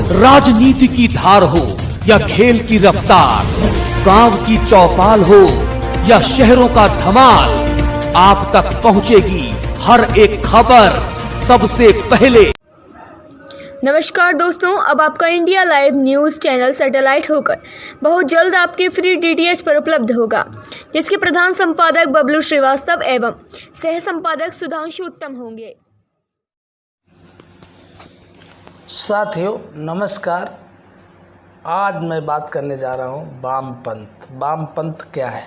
राजनीति की धार हो या खेल की रफ्तार, गांव की चौपाल हो या शहरों का धमाल, आप तक पहुंचेगी हर एक खबर सबसे पहले। नमस्कार दोस्तों, अब आपका India live news channel satellite होकर बहुत जल्द आपके फ्री डीटीएच पर उपलब्ध होगा, जिसके प्रधान संपादक बबलू श्रीवास्तव एवं सह संपादक सुधांशु उत्तम होंगे। साथियों नमस्कार। आज मैं बात करने जा रहा हूँ वामपंथ। वामपंथ क्या है?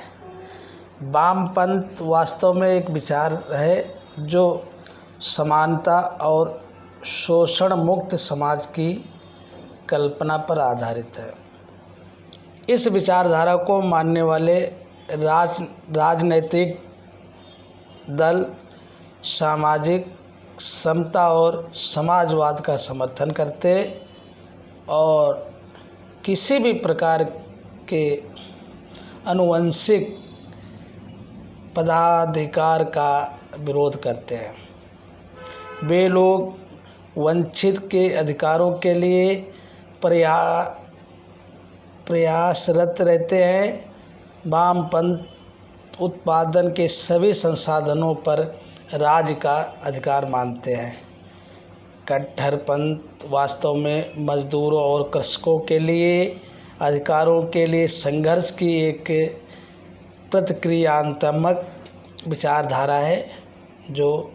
वामपंथ वास्तव में एक विचार है जो समानता और शोषण मुक्त समाज की कल्पना पर आधारित है। इस विचारधारा को मानने वाले राजनैतिक दल सामाजिक समता और समाजवाद का समर्थन करते और किसी भी प्रकार के आनुवंशिक पदाधिकार का विरोध करते हैं। वे लोग वंचित के अधिकारों के लिए प्रयासरत रहते हैं। वामपंथ उत्पादन के सभी संसाधनों पर राज्य का अधिकार मानते हैं। कट्टरपंथ वास्तव में मजदूरों और कृषकों के लिए अधिकारों के लिए संघर्ष की एक प्रतिक्रियात्मक विचारधारा है जो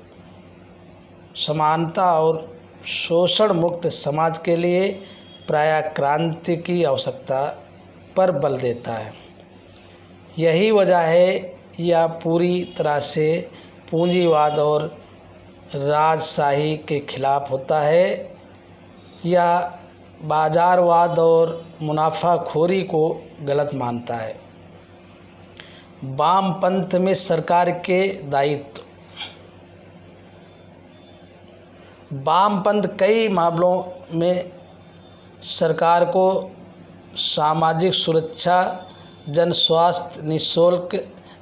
समानता और शोषण मुक्त समाज के लिए प्रायः क्रांति की आवश्यकता पर बल देता है। यही वजह है यह पूरी तरह से पूंजीवाद और राजशाही के खिलाफ होता है या बाजारवाद और मुनाफाखोरी को गलत मानता है। वामपंथ में सरकार के दायित्व। वामपंथ कई मामलों में सरकार को सामाजिक सुरक्षा, जन स्वास्थ्य, निःशुल्क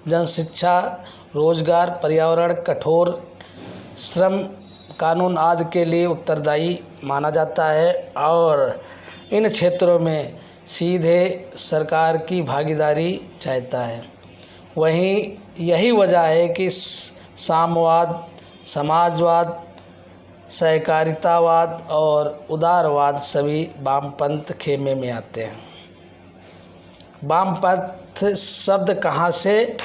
जन शिक्षा, रोजगार, पर्यावरण, कठोर श्रम कानून आदि के लिए उत्तरदायी माना जाता है और इन क्षेत्रों में सीधे सरकार की भागीदारी चाहता है। वहीं यही वजह है कि साम्यवाद, समाजवाद, सहकारितावाद और उदारवाद सभी वामपंथ खेमे में आते हैं। वामपंथ शब्द कहाँ से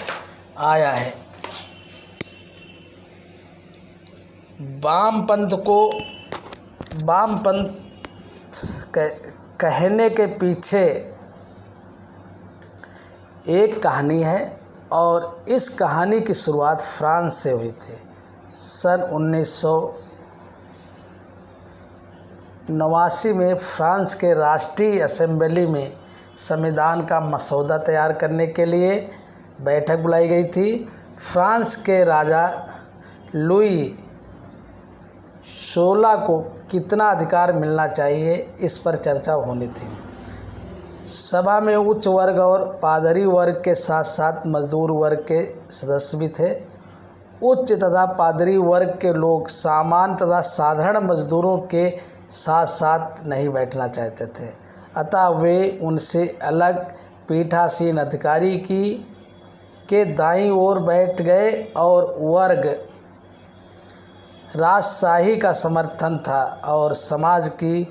आया है? वामपंथ कहने के पीछे एक कहानी है और इस कहानी की शुरुआत फ्रांस से हुई थी। सन 1989 में फ्रांस के राष्ट्रीय असेंबली में संविधान का मसौदा तैयार करने के लिए बैठक बुलाई गई थी। फ्रांस के राजा लुई 16 को कितना अधिकार मिलना चाहिए इस पर चर्चा होनी थी। सभा में उच्च वर्ग और पादरी वर्ग के साथ साथ मजदूर वर्ग के सदस्य भी थे। उच्च तथा पादरी वर्ग के लोग सामान्य तथा साधारण मजदूरों के साथ साथ नहीं बैठना चाहते थे, अतः वे उनसे अलग पीठासीन अधिकारी के दाईं ओर बैठ गए और वर्ग राजशाही का समर्थन था और समाज की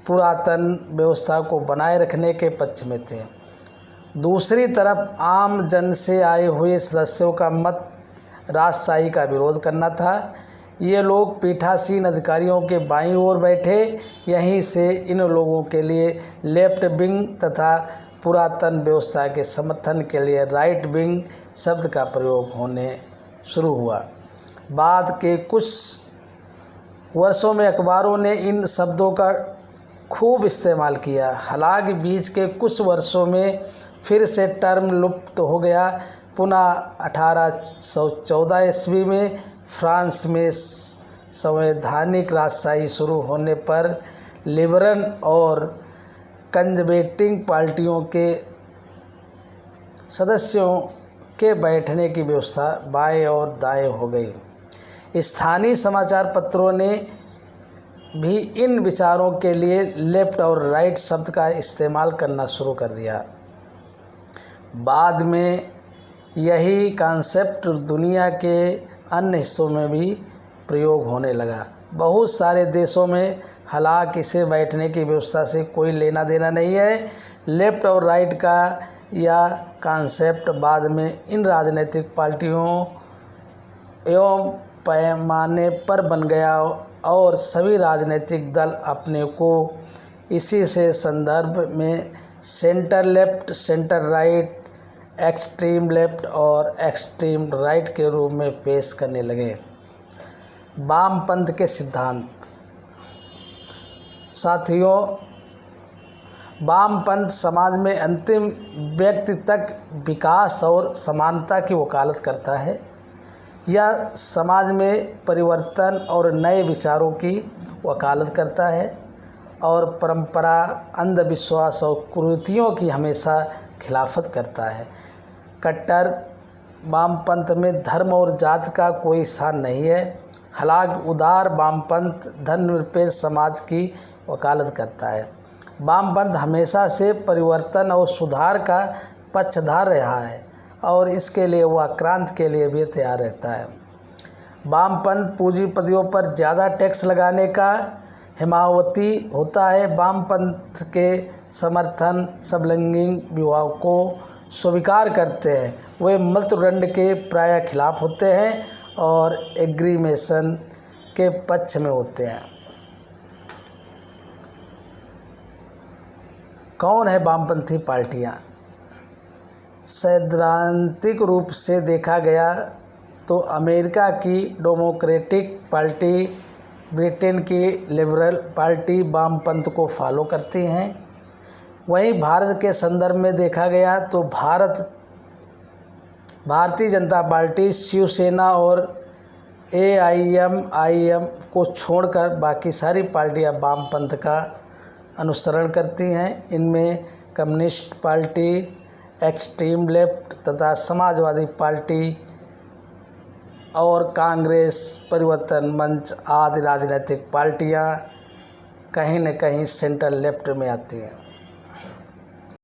पुरातन व्यवस्था को बनाए रखने के पक्ष में थे। दूसरी तरफ आम जन से आए हुए सदस्यों का मत राजशाही का विरोध करना था। ये लोग पीठासीन अधिकारियों के बाईं ओर बैठे। यहीं से इन लोगों के लिए लेफ्ट विंग तथा पुरातन व्यवस्था के समर्थन के लिए राइट विंग शब्द का प्रयोग होने शुरू हुआ। बाद के कुछ वर्षों में अखबारों ने इन शब्दों का खूब इस्तेमाल किया। हालांकि बीच के कुछ वर्षों में फिर से टर्म लुप्त हो गया। पुनः 1814 ईस्वी में फ्रांस में संवैधानिक राजशाही शुरू होने पर लिबरल और कंजर्वेटिव पार्टियों के सदस्यों के बैठने की व्यवस्था बाएं और दाएं हो गई। स्थानीय समाचार पत्रों ने भी इन विचारों के लिए लेफ्ट और राइट शब्द का इस्तेमाल करना शुरू कर दिया। बाद में यही कॉन्सेप्ट दुनिया के अन्य हिस्सों में भी प्रयोग होने लगा। बहुत सारे देशों में हालांकि इसे बैठने की व्यवस्था से कोई लेना देना नहीं है। लेफ्ट और राइट का यह कॉन्सेप्ट बाद में इन राजनीतिक पार्टियों एवं पैमाने पर बन गया और सभी राजनीतिक दल अपने को इसी से संदर्भ में centre left, centre right, extreme left और एक्सट्रीम राइट के रूप में पेश करने लगे। वामपंथ के सिद्धांत। साथियों, वामपंथ समाज में अंतिम व्यक्ति तक विकास और समानता की वकालत करता है। यह समाज में परिवर्तन और नए विचारों की वकालत करता है और परंपरा, अंधविश्वास और कुरीतियों की हमेशा खिलाफत करता है। कट्टर वामपंथ में धर्म और जाति का कोई स्थान नहीं है। हालांकि उदार वामपंथ धर्मनिरपेक्ष समाज की वकालत करता है। वामपंथ हमेशा से परिवर्तन और सुधार का पक्षधर रहा है और इसके लिए वह क्रांति के लिए भी तैयार रहता है। वामपंथ पूंजीपतियों पर ज़्यादा टैक्स लगाने का हिमायती होता है। वामपंथ के समर्थन समलैंगिक विवाह को स्वीकार करते हैं। वे मृत्युदंड के प्राय खिलाफ होते हैं और एग्रीमेशन के पक्ष में होते हैं। कौन है वामपंथी पार्टियां? सैद्धांतिक रूप से देखा गया तो अमेरिका की डेमोक्रेटिक पार्टी, ब्रिटेन की लिबरल पार्टी वामपंथ को फॉलो करती हैं। वहीं भारत के संदर्भ में देखा गया तो भारतीय जनता पार्टी, शिवसेना और AIMIM को छोड़कर बाकी सारी पार्टियां वामपंथ का अनुसरण करती हैं। इनमें कम्युनिस्ट पार्टी, एक्सट्रीम लेफ्ट तथा समाजवादी पार्टी और कांग्रेस, परिवर्तन मंच आदि राजनीतिक पार्टियां कहीं न कहीं सेंटर लेफ्ट में आती हैं।